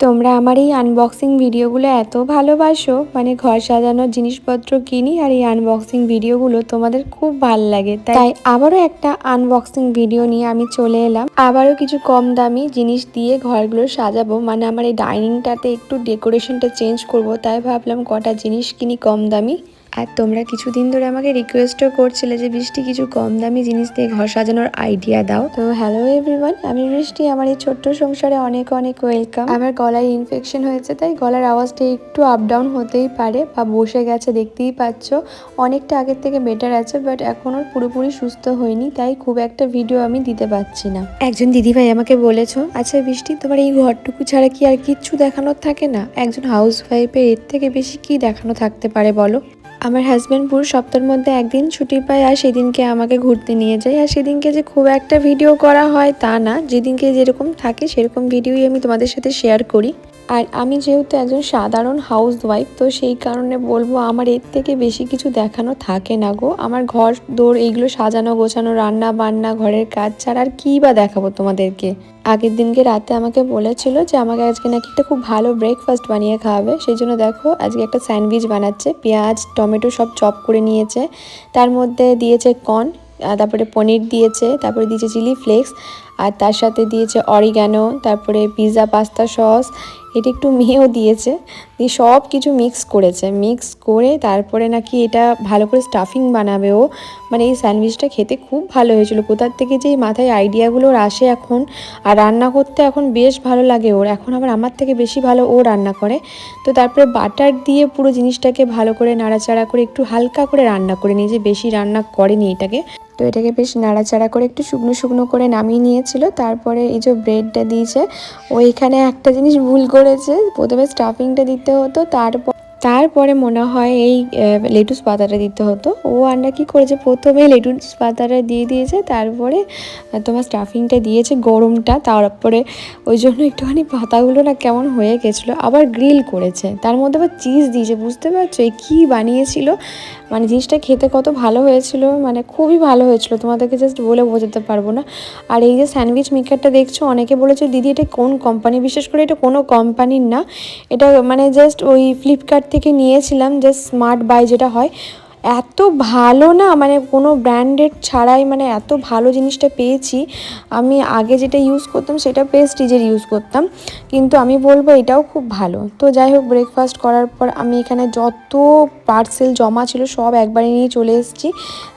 তোমরা আমার এই আনবক্সিং ভিডিওগুলো এত ভালোবাসো, মানে ঘর সাজানোর জিনিসপত্র কিনি আর এই আনবক্সিং ভিডিওগুলো তোমাদের খুব ভাল লাগে, তাই আবারও একটা আনবক্সিং ভিডিও নিয়ে আমি চলে এলাম। আবারও কিছু কম দামি জিনিস দিয়ে ঘরগুলো সাজাবো, মানে আমার এই ডাইনিংটাতে একটু ডেকোরেশনটা চেঞ্জ করব, তাই ভাবলাম কটা জিনিস কিনি কম দামি। আর তোমরা কিছুদিন ধরে আমাকে রিকোয়েস্টও করছিলে যে বৃষ্টি কিছু কম দামি জিনিস দিয়ে ঘর সাজানোর আইডিয়া দাও। তো হ্যালো এভরিওয়ান, আমি বৃষ্টি। আমার এই ছোট্ট সংসারে অনেক অনেক ওয়েলকাম। আমার গলায় ইনফেকশন হয়েছে, তাই গলার আওয়াজটা একটু আপ ডাউন হতেই পারে বা বসে গেছে, দেখতেই পাচ্ছ। অনেকটা আগের থেকে বেটার আছে, বাট এখনও পুরোপুরি সুস্থ হয়নি, তাই খুব একটা ভিডিও আমি দিতে পারছি না। একজন দিদিভাই আমাকে বলেছো, আচ্ছা বৃষ্টি, তোমার এই ঘরটুকু ছাড়া কি আর কিচ্ছু দেখানোর থাকে না? একজন হাউস ওয়াইফের এর থেকে বেশি কি দেখানো থাকতে পারে বলো? আমার হাজব্যান্ড পুরো সপ্তাহের মধ্যে একদিন ছুটি পায়, আর সেদিনকে আমাকে ঘুরতে নিয়ে যায়। আর সেদিনকে যে খুব একটা ভিডিও করা হয় তা না, যেদিনকে যেরকম থাকে সেরকম ভিডিওই আমি তোমাদের সাথে শেয়ার করি। আর আমি যেহেতু একজন সাধারণ হাউস ওয়াইফ, তো সেই কারণে বলবো আমার এর থেকে বেশি কিছু দেখানো থাকে না গো। আমার ঘর দৌড় এইগুলো সাজানো গোছানো, রান্না বান্না, ঘরের কাজ ছাড়া আর কী বা দেখাবো তোমাদেরকে। আগের দিনকে রাতে আমাকে বলেছিল যে আমাকে আজকে নাকি একটা খুব ভালো ব্রেকফাস্ট বানিয়ে খাওয়াবে, সেই জন্য দেখো আজকে একটা স্যান্ডউইচ বানাচ্ছে। পেঁয়াজ টমেটো সব চপ করে নিয়েছে, তার মধ্যে দিয়েছে কর্ন, তারপরে পনির দিয়েছে, তারপরে দিয়েছে চিলি ফ্লেক্স, আর তার সাথে দিয়েছে অরিগ্যানো, তারপরে পিৎজা পাস্তা সস, এটা একটু মেয়েও দিয়েছে। দিয়ে সব কিছু মিক্স করেছে, মিক্স করে তারপরে নাকি এটা ভালো করে স্টাফিং বানাবে ও। মানে এই স্যান্ডউইচটা খেতে খুব ভালো হয়েছিল। কোথার থেকে যে মাথায় আইডিয়াগুলো আসে এখন, আর রান্না করতে এখন বেশ ভালো লাগে ওর। এখন আবার আমার থেকে বেশি ভালো ও রান্না করে। তো তারপরে বাটার দিয়ে পুরো জিনিসটাকে ভালো করে নাড়াচাড়া করে একটু হালকা করে রান্না করে নিয়েছে, বেশি রান্না করেনি এটাকে। তো এটাকে বেশ নাড়াচাড়া করে একটু শুকনো শুকনো করে নামিয়ে নিয়েছিল। তারপরে এই যে ব্রেডটা দিয়েছে, ও এখানে একটা জিনিস ভুল করেছে, প্রথমে স্টাফিংটা দিতে হতো, তারপরে মনে হয় এই লেটুস পাতাটা দিতে হতো। ও আন্ডা কি করেছে, প্রথমে লেটুস পাতাটা দিয়ে দিয়েছে, তারপরে তোমার স্টাফিংটা দিয়েছে গরমটা, তারপরে ওই জন্য একটুখানি পাতাগুলো না কেমন হয়ে গেছিলো। আবার গ্রিল করেছে, তার মধ্যে আবার চিজ দিয়েছে, বুঝতে পারছো এই কী বানিয়েছিল। মানে জিনিসটা খেতে কত ভালো হয়েছিল, মানে খুবই ভালো হয়েছিল, তোমাদেরকে জাস্ট বলে বোঝাতে পারবো না। আর এই যে স্যান্ডউইচ মেকারটা দেখছো, অনেকে বলেছে দিদি এটা কোন কোম্পানি, বিশেষ করে এটা কোনো কোম্পানির না, এটা মানে জাস্ট ওই ফ্লিপকার্ট থেকে নিয়েছিলাম, জাস্ট স্মার্ট বাই যেটা হয়। এত ভালো না, মানে কোনো ব্র্যান্ডেড ছাড়াই মানে এত ভালো জিনিসটা পেয়েছি। আমি আগে যেটা ইউজ করতাম সেটা প্রেস্টিজের ইউজ করতাম, কিন্তু আমি বলবো এটাও খুব ভালো। তো যাই হোক, ব্রেকফাস্ট করার পর আমি এখানে যত পার্সেল জমা ছিল সব একবারে নিয়ে চলে এসেছি।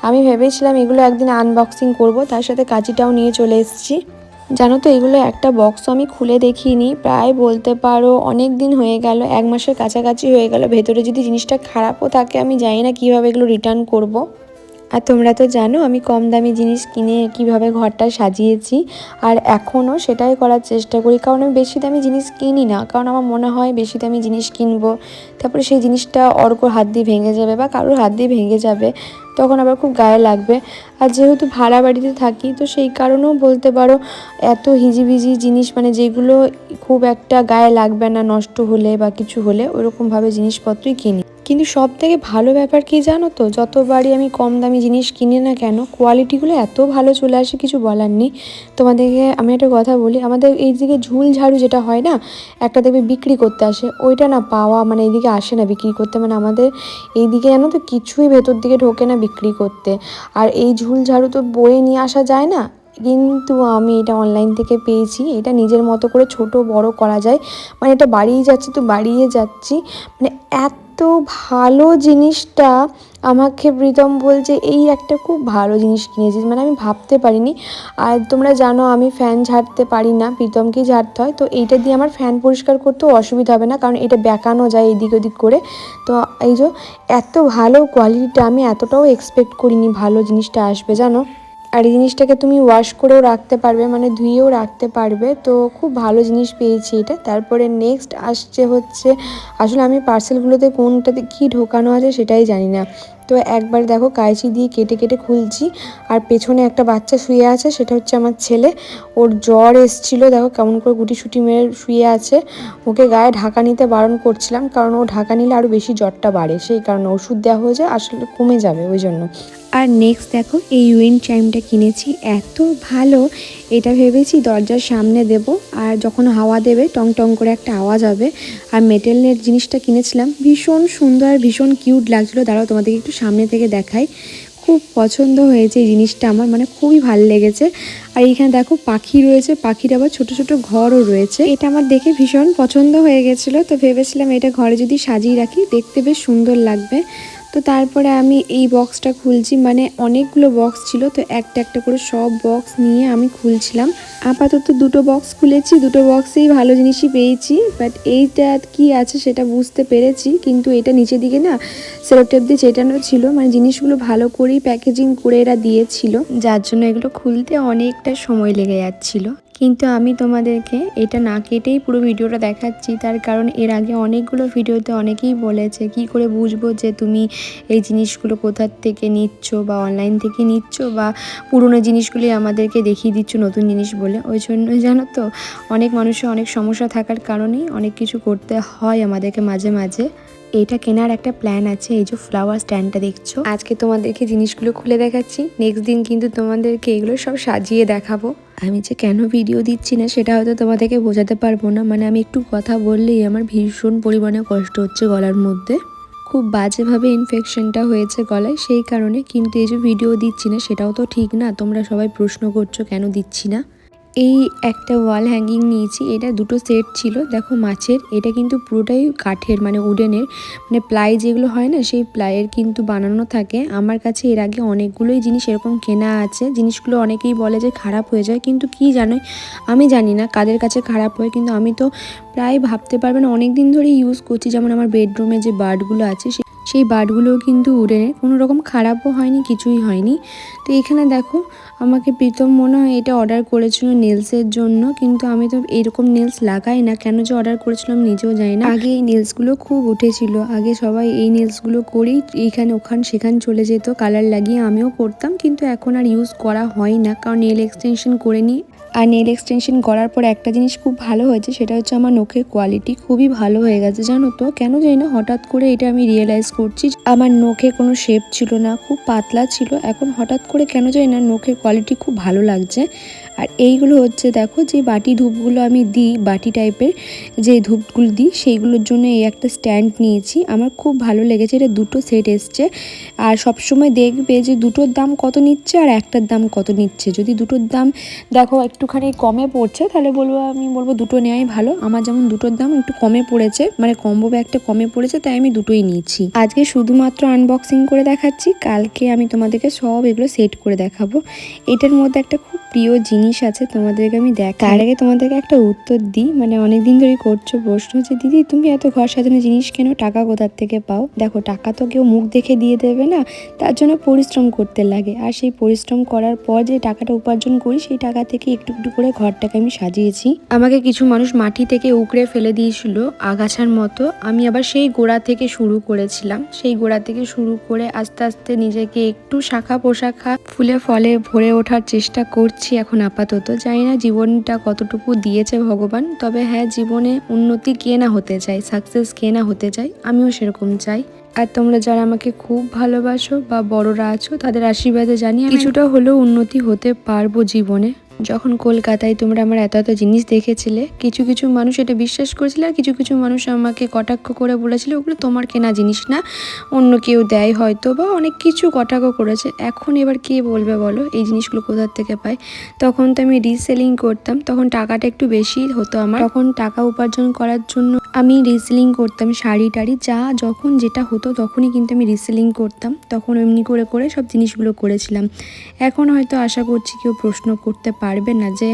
আমি ভেবেছিলাম এগুলো একদিন আনবক্সিং করব, তার সাথে কাঁচিটাও নিয়ে চলে এসেছি। জানো তো এগুলো একটা বক্স আমি খুলে দেখিনি, প্রায় বলতে পারো অনেক দিন হয়ে গেল, 1 মাসের কাছাকাছি হয়ে গেল। ভেতরে যদি জিনিসটা খারাপও থাকে আমি জানি না কীভাবে এগুলো রিটার্ন করব। আর তোমরা তো জানো আমি কম দামি জিনিস কিনে কিভাবে ঘরটা সাজিয়েছি, আর এখনও সেটাই করার চেষ্টা করি। কারণ আমি বেশি দামি জিনিস কিনি না, কারণ আমার মনে হয় বেশি দামি জিনিস কিনবো, তারপরে সেই জিনিসটা অর্কর হাত দিয়ে ভেঙে যাবে বা কারোর হাত দিয়ে ভেঙে যাবে, তখন আবার খুব গায়ে লাগবে। আর যেহেতু ভাড়া বাড়িতে থাকি, তো সেই কারণেও বলতে পারো এত হিজিবিজি জিনিস, মানে যেগুলো খুব একটা গায়ে লাগবে না নষ্ট হলে বা কিছু হলে, ওইরকমভাবে জিনিসপত্রই কিনি। কিন্তু সব থেকে ভালো ব্যাপার কি জানো তো, যতবারই আমি কম দামি জিনিস কিনি না কেন, কোয়ালিটিগুলো এত ভালো চলে আসে, কিছু বলার নেই। তোমাদেরকে আমি একটা কথা বলি, আমাদের এইদিকে ঝুল ঝাড়ু যেটা হয় না, একটা দেখবে বিক্রি করতে আসে, ওইটা না পাওয়া মানে এইদিকে আসে না বিক্রি করতে, মানে আমাদের এইদিকে জানো তো কিছুই ভেতর দিকে ঢোকে না বিক্রি করতে। আর এই ঝুল ঝাড়ু তো বয়ে নিয়ে আসা যায় না, কিন্তু আমি এটা অনলাইন থেকে পেয়েছি। এটা নিজের মতো করে ছোট বড় করা যায়, মানে এটা বাড়িয়ে যাচ্ছি তো বাড়িয়ে যাচ্ছি, মানে এত ভালো জিনিসটা। আমাকে প্রীতম বলছে এই একটা খুব ভালো জিনিস কিনেছিস, মানে আমি ভাবতে পারিনি। আর তোমরা জানো আমি ফ্যান ঝাড়তে পারি না, প্রীতমকেই ঝাড়তে হয়। তো এইটা দিয়ে আমার ফ্যান পরিষ্কার করতেও অসুবিধা হবে না, কারণ এটা বেঁকানো যায় এদিক ওদিক করে। তো এই যে এত ভালো কোয়ালিটিটা, আমি এতটাও এক্সপেক্ট করিনি ভালো জিনিসটা আসবে জানো। আর এই জিনিসটাকে তুমি ওয়াশ করেও রাখতে পারবে, মানে ধুয়েও রাখতে পারবে, তো খুব ভালো জিনিস পেয়েছি এটা। তারপরে নেক্সট আসছে হচ্ছে, আসলে আমি পার্সেলগুলোতে কোনটাতে কী ঢোকানো আছে সেটাই জানি না। তো একবার দেখো কাঁচি দিয়ে কেটে কেটে খুলছি। আর পেছনে একটা বাচ্চা শুয়ে আছে, সেটা হচ্ছে আমার ছেলে। ওর জ্বর এসেছিলো, দেখো কেমন করে গুটিসুটি মেরে শুয়ে আছে। ওকে গায়ে ঢাকা নিতে বারণ করছিলাম, কারণ ও ঢাকা নিলে আরও বেশি জ্বরটা বাড়ে, সেই কারণে ওষুধ দেওয়া হয়েছে, আসলে কমে যাবে ওই জন্য। আর নেক্সট দেখো এই উইন্ড চাইমটা কিনেছি, এত ভালো। এটা ভেবেছি দরজার সামনে দেব, আর যখন হাওয়া দেবে টং টং করে একটা আওয়াজ হবে। আর মেটেলের জিনিসটা কিনেছিলাম, ভীষণ সুন্দর আর ভীষণ কিউট লাগছিলো। দাঁড়াও তোমাদেরকে একটু সামনে থেকে দেখাই। খুব পছন্দ হয়েছে এই জিনিসটা আমার, মানে খুবই ভালো লেগেছে। আর এইখানে দেখো পাখি রয়েছে, পাখির আবার ছোট ছোট ঘরও রয়েছে। এটা আমার দেখে ভীষণ পছন্দ হয়ে গেছিলো, তো ভেবেছিলাম এটা ঘরে যদি সাজিয়ে রাখি দেখতে বেশ সুন্দর লাগবে। তো তারপরে আমি এই বক্সটা খুলছি, মানে অনেকগুলো বক্স ছিল, তো একটা একটা করে সব বক্স নিয়ে আমি খুলছিলাম। আপাতত দুটো বক্স খুলেছি, দুটো বক্সেই ভালো জিনিসই পেয়েছি, বাট এইটা কি আছে সেটা বুঝতে পেরেছি। কিন্তু এটা নিচের দিকে না সেলো টেপ দিয়ে চেটানো ছিল, মানে জিনিসগুলো ভালো করেই প্যাকেজিং করে এরা দিয়েছিল, যার জন্য এগুলো খুলতে অনেকটা সময় লেগে যাচ্ছিল। কিন্তু আমি তোমাদেরকে এটা না কেটেই পুরো ভিডিওটা দেখাচ্ছি, তার কারণ এর আগে অনেকগুলো ভিডিওতে অনেকেই বলেছে কি করে বুঝবো যে তুমি এই জিনিসগুলো কোথার থেকে নিচ্ছ, বা অনলাইন থেকে নিচ্ছ, বা পুরনো জিনিসগুলি আমাদেরকে দেখিয়ে দিচ্ছ নতুন জিনিস বলে। ওই জন্যই জানো তো, অনেক মানুষের অনেক সমস্যা থাকার কারণেই অনেক কিছু করতে হয় আমাদেরকে মাঝে মাঝে। এটা কেনার একটা প্ল্যান আছে। এই যে ফ্লাওয়ার স্ট্যান্ডটা দেখছো, আজকে তোমাদেরকে জিনিসগুলো খুলে দেখাচ্ছি, নেক্সট দিন কিন্তু তোমাদেরকে এগুলো সব সাজিয়ে দেখাবো। আমি যে কেন ভিডিও দিচ্ছি না সেটা হয়তো তোমাদেরকে বোঝাতে পারবো না, মানে আমি একটু কথা বললেই আমার ভীষণ পরিমাণে কষ্ট হচ্ছে গলার মধ্যে, খুব বাজেভাবে ইনফেকশনটা হয়েছে গলায়, সেই কারণে। কিন্তু এই যে ভিডিও দিচ্ছি না সেটাও তো ঠিক না, তোমরা সবাই প্রশ্ন করছো কেন দিচ্ছি না। এই একটা ওয়াল হ্যাঙ্গিং নিয়েছি, এটা দুটো সেট ছিল, দেখো মাছের। এটা কিন্তু পুরোটাই কাঠের, মানে উডেনের, মানে প্লাই যেগুলো হয় না সেই প্লাইয়ের কিন্তু বানানো থাকে। আমার কাছে এর আগে অনেকগুলোই জিনিস এরকম কেনা আছে। জিনিসগুলো অনেকেই বলে যে খারাপ হয়ে যায়, কিন্তু কি জানো, আমি জানি না কাদের কাছে খারাপ হয়, কিন্তু আমি তো প্রায় ভাবতে পারবে না অনেক দিন ধরে ইউজ করছি। যেমন আমার বেডরুমে যে বার্ডগুলো আছে সেই বার্ডগুলোও কিন্তু উডেনের, কোনো রকম খারাপও হয়নি, কিছুই হয়নি। তো এখানে দেখো আমাকে প্রীতম মনে হয় এটা অর্ডার করেছিল নেলসের জন্য, কিন্তু আমি তো এরকম নেলস লাগাই না, কেন যে অর্ডার করেছিলাম নিজেও জানি না। আগে এই নেলসগুলো খুব উঠেছিল, আগে সবাই এই নেলসগুলো করেই এইখানে ওখান সেখান চলে যেত কালার লাগিয়ে, আমিও করতাম, কিন্তু এখন আর ইউজ করা হয় না, কারণ নেল এক্সটেনশন করে নিই। আর নেল এক্সটেনশন করার পর একটা জিনিস খুব ভালো হয়েছে, সেটা হচ্ছে আমার নখের কোয়ালিটি খুবই ভালো হয়ে গেছে, জানো তো। কেন জানি না হঠাৎ করে এটা আমি রিয়েলাইজ করছি। আমার নখে কোনো শেপ ছিল না, খুব পাতলা ছিল, এখন হঠাৎ করে কেন জানি না নখের কোয়ালিটি খুব ভালো লাগছে। আর এইগুলো হচ্ছে দেখো যে বাটি ধূপগুলো আমি দিই, বাটি টাইপের যে ধূপগুলো দিই, সেইগুলোর জন্য এই একটা স্ট্যান্ড নিয়েছি, আমার খুব ভালো লেগেছে। এটা দুটো সেট এসছে। আর সবসময় দেখবে যে দুটোর দাম কত নিচ্ছে আর একটার দাম কত নিচ্ছে। যদি দুটোর দাম দেখো একটুখানি কমে পড়ছে, তাহলে আমি বলবো দুটো নেওয়াই ভালো। আমার যেমন দুটোর দাম একটু কমে পড়েছে, মানে কম্বো ব্যাগটা কমে পড়েছে, তাই আমি দুটোই নিয়েছি। আজকে শুধুমাত্র আনবক্সিং করে দেখাচ্ছি, কালকে আমি তোমাদেরকে সব এগুলো সেট করে দেখাবো। এটার মধ্যে একটা খুব প্রিয় জিনিস আছে, তোমাদেরকে আমি তার আগে তোমাদেরকে একটা উত্তর দিই। মানে অনেকদিন ধরেই করছো প্রশ্ন যে দিদি তুমি এত ঘর সাজানো জিনিস কেন, টাকা কোথার থেকে পাও? দেখো টাকা তো কেউ মুখ দেখে দিয়ে দেবে না, তার জন্য পরিশ্রম করতে লাগে। আর সেই পরিশ্রম করার পর যে টাকাটা উপার্জন করি, সেই টাকা থেকে একটু একটু করে ঘরটাকে আমি সাজিয়েছি। আমাকে কিছু মানুষ মাটি থেকে উকড়ে ফেলে দিয়েছিল আগাছার মতো, আমি আবার সেই গোড়া থেকে শুরু করেছিলাম। সেই গোড়া থেকে শুরু করে আস্তে আস্তে নিজেকে একটু শাখা পোশাখা ফুলে ফলে ভরে ওঠার চেষ্টা করছি এখন আপাতত। জানি না জীবনটা কতটুকু দিয়েছে ভগবান, তবে হ্যাঁ, জীবনে উন্নতি কে না হতে চায়, সাকসেস কে না হতে চায়, আমিও সেরকম চাই। আর তোমরা যারা আমাকে খুব ভালোবাসো বা বড়রা আছো, তাদের আশীর্বাদে জানি কিছুটা হলেও উন্নতি হতে পারবো জীবনে। যখন কলকাতায় তোমরা আমার এত এত জিনিস দেখেছিলে, কিছু কিছু মানুষ এটা বিশ্বাস করেছিল, আর কিছু কিছু মানুষ আমাকে কটাক্ষ করে বলেছিল ওগুলো তোমার কেনা জিনিস না, অন্য কেউ দেয় হয়তো, বা অনেক কিছু কটাক্ষ করেছে। এখন এবার কে বলবে বলো এই জিনিসগুলো কোথার থেকে পায়? তখন তো আমি রিসেলিং করতাম, তখন টাকাটা একটু বেশি হতো আমার, তখন টাকা উপার্জন করার জন্য আমি রিসেলিং করতাম, শাড়ি টাড়ি যা যখন যেটা হতো তখনই কিন্তু আমি রিসেলিং করতাম, তখন এমনি করে করে সব জিনিসগুলো করেছিলাম। এখন হয়তো আশা করছি কেউ প্রশ্ন করতে পারে পারবে না যে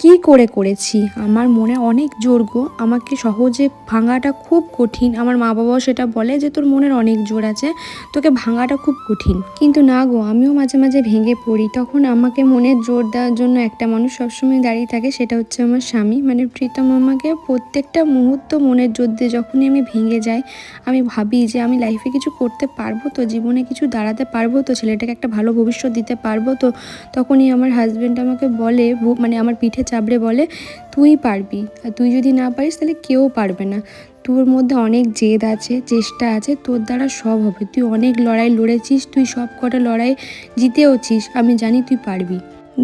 কি করে করেছি। আমার মনে অনেক জোর গো, আমাকে সহজে ভাঙাটা খুব কঠিন। আমার মা বাবাও সেটা বলে যে তোর মনের অনেক জোর আছে, তোকে ভাঙাটা খুব কঠিন। কিন্তু না গো, আমিও মাঝে মাঝে ভেঙে পড়ি। তখন আমাকে মনের জোর দেওয়ার জন্য একটা মানুষ সবসময় দাঁড়িয়ে থাকে, সেটা হচ্ছে আমার স্বামী, মানে প্রীতম। আমাকে প্রত্যেকটা মুহূর্ত মনের জোর দিয়ে যখনই আমি ভেঙে যাই, আমি ভাবি যে আমি লাইফে কিছু করতে পারবো তো, জীবনে কিছু দাঁড়াতে পারবো তো, ছেলেটাকে একটা ভালো ভবিষ্যৎ দিতে পারবো তো, তখনই আমার হাজব্যান্ড আমাকে বলে, মানে আমার পিঠে চাপড়ে বলে, তুই পারবি, আর তুই যদি না পারিস তাহলে কেউ পারবে না। তোর মধ্যে অনেক জেদ আছে, চেষ্টা আছে, তোর দ্বারা সব হবে। তুই অনেক লড়াই লড়েছিস, তুই সব কটা লড়াই জিতেওছিস, আমি জানি তুই পারবি।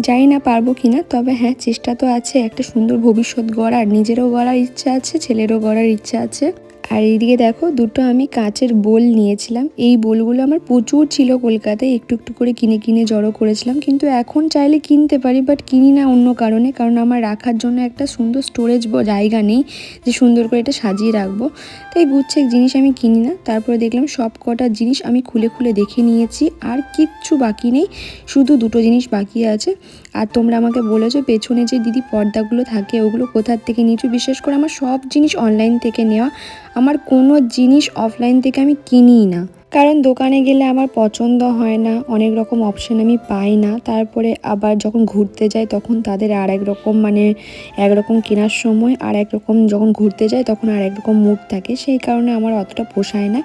জানি না পারবো কি না, তবে হ্যাঁ, চেষ্টা তো আছে। একটা সুন্দর ভবিষ্যৎ গড়ার, নিজেরও গড়ার ইচ্ছা আছে, ছেলেরও গড়ার ইচ্ছা আছে। আর এইদিকে দেখো, দুটো আমি কাচের বোল নিয়েছিলাম। এই বোলগুলো আমার প্রচুর ছিল কলকাতায়, একটু একটু করে কিনে কিনে জড়ো করেছিলাম। কিন্তু এখন চাইলে কিনতে পারি, বাট কিনি না অন্য কারণে, কারণ আমার রাখার জন্য একটা সুন্দর স্টোরেজ জায়গা নেই যে সুন্দর করে এটা সাজিয়ে রাখবো। তাই গুচ্ছেক জিনিস আমি কিনি না। তারপরে দেখলাম সব কটা জিনিস আমি খুলে খুলে দেখে নিয়েছি, আর কিচ্ছু বাকি নেই, শুধু দুটো জিনিস বাকি আছে। আর তোমরা আমাকে বলেছো পেছনে যে দিদি পর্দাগুলো থাকে ওগুলো কোথার থেকে নিয়েছো। বিশেষ করে আমার সব জিনিস অনলাইন থেকে নেওয়া, আমার কোনো জিনিস অফলাইন থেকে আমি কিনিই না, কারণ দোকানে গেলে আমার পছন্দ হয় না, অনেক রকম অপশান আমি পাই না। তারপরে আবার যখন ঘুরতে যাই তখন তাদের আর এক রকম, মানে একরকম কেনার সময় আর এক রকম, যখন ঘুরতে যাই তখন আর এক রকম মুড থাকে, সেই কারণে আমার অতটা পোষায় না।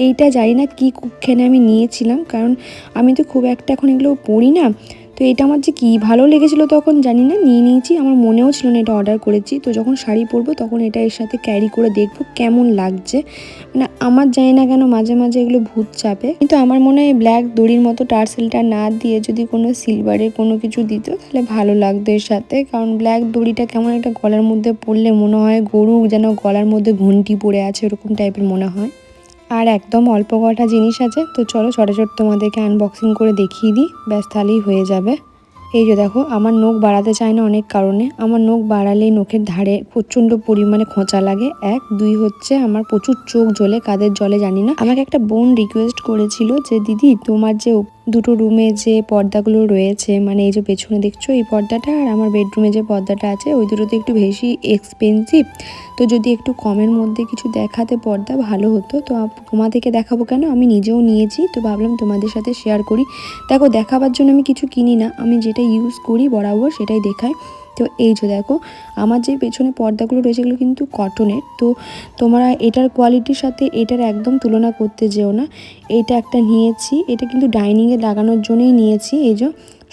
এইটা জানি না কী কুক্ষণে আমি নিয়েছিলাম, কারণ আমি তো খুব একটা এখন এগুলো পড়ি না। তো এটা আমার যে কী ভালো লেগেছিলো তখন জানি না, নিয়ে নিয়েছি। আমার মনেও ছিল না এটা অর্ডার করেছি। তো যখন শাড়ি পরবো তখন এটা এর সাথে ক্যারি করে দেখবো কেমন লাগছে। মানে আমার জানি না কেন মাঝে মাঝে এগুলো ভূত চাপে, কিন্তু আমার মনে হয় ব্ল্যাক দড়ির মতো টার্সেলটা না দিয়ে যদি কোনো সিলভারের কোনো কিছু দিত তাহলে ভালো লাগতো এর সাথে। কারণ ব্ল্যাক দড়িটা কেমন একটা গলার মধ্যে পরলে মনে হয় গরু যেন গলার মধ্যে ঘন্টি পড়ে আছে, এরকম টাইপের মনে হয়। আর একদম অল্প কটা জিনিস আছে, তো চলো চটাচট তোমাদেরকে আনবক্সিং করে দেখিয়ে দিই, ব্যাস তাহলেই হয়ে যাবে। এই যে দেখো, আমার নখ বাড়াতে চায় না অনেক কারণে। আমার নখ বাড়ালেই নখের ধারে প্রচণ্ড পরিমাণে খোঁচা লাগে, 1, 2 হচ্ছে আমার প্রচুর চোখ জ্বলে, কাদের জ্বলে জানি না। আমাকে একটা বোন রিকোয়েস্ট করেছিল যে দিদি তোমার যে দুটো রুমে যে পর্দাগুলো রয়েছে, মানে এই যে পেছনে দেখছো এই পর্দাটা, আর আমার বেডরুমে যে পর্দাটা আছে, ওই দুটোতে একটু বেশি এক্সপেন্সিভ, তো যদি একটু কমের মধ্যে কিছু দেখাতে পর্দা ভালো হতো। তো তোমাদেরকে দেখাবো কেন, আমি নিজেও নিয়েছি, তো ভাবলাম তোমাদের সাথে শেয়ার করি। দেখো, দেখাবার জন্য আমি কিছু কিনি না, আমি যেটা ইউজ করি বরাবর সেটাই দেখাই। তো এই যে দেখো, আমার যে পেছনে পর্দাগুলো রয়েছে এগুলো কিন্তু কটনের। তো তোমরা এটার কোয়ালিটির সাথে এটার একদম তুলনা করতে যেও না। এইটা একটা নিয়েছি, এটা কিন্তু ডাইনিংয়ে লাগানোর জন্যই নিয়েছি। এই যে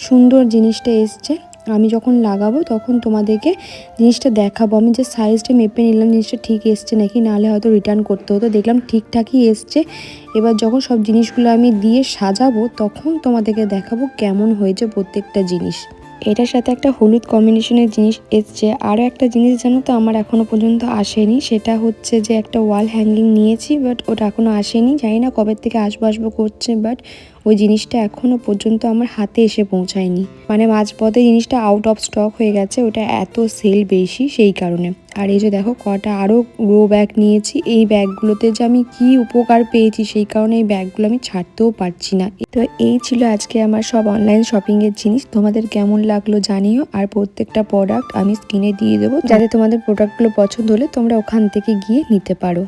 সুন্দর জিনিসটা এসছে, আমি যখন লাগাবো তখন তোমাদেরকে জিনিসটা দেখাবো। আমি যে সাইজটা মেপে নিলাম জিনিসটা ঠিক এসছে নাকি, নাহলে হয়তো রিটার্ন করতে হতো। দেখলাম ঠিকঠাকই এসছে। এবার যখন সব জিনিসগুলো আমি দিয়ে সাজাবো তখন তোমাদেরকে দেখাবো কেমন হয়েছে প্রত্যেকটা জিনিস। এটার সাথে একটা হলুদ কম্বিনেশনের জিনিস এসছে। আরও একটা জিনিস জানো তো আমার এখনও পর্যন্ত আসেনি, সেটা হচ্ছে যে একটা ওয়াল হ্যাঙ্গিং নিয়েছি, বাট ওটা এখনও আসেনি। জানি না কবে থেকে আসবো করছে, বাট ওই জিনিসটা এখনও পর্যন্ত আমার হাতে এসে পৌঁছায়নি। মানে মাঝপথে জিনিসটা আউট অফ স্টক হয়ে গেছে, ওটা এত সেল বেশি সেই কারণে। আর এই যে দেখো, কটা আরও গ্রো ব্যাগ নিয়েছি। এই ব্যাগগুলোতে যে আমি কি উপকার পেয়েছি সেই কারণে এই ব্যাগগুলো আমি ছাড়তেও পারছি না। তো এই ছিল আজকে আমার সব অনলাইন শপিংয়ের জিনিস। তোমাদের কেমন লাগলো জানিও, আর প্রত্যেকটা প্রোডাক্ট আমি স্ক্রিনে দিয়ে দেবো, যাতে তোমাদের প্রোডাক্টগুলো পছন্দ হলে তোমরা ওখান থেকে গিয়ে নিতে পারো।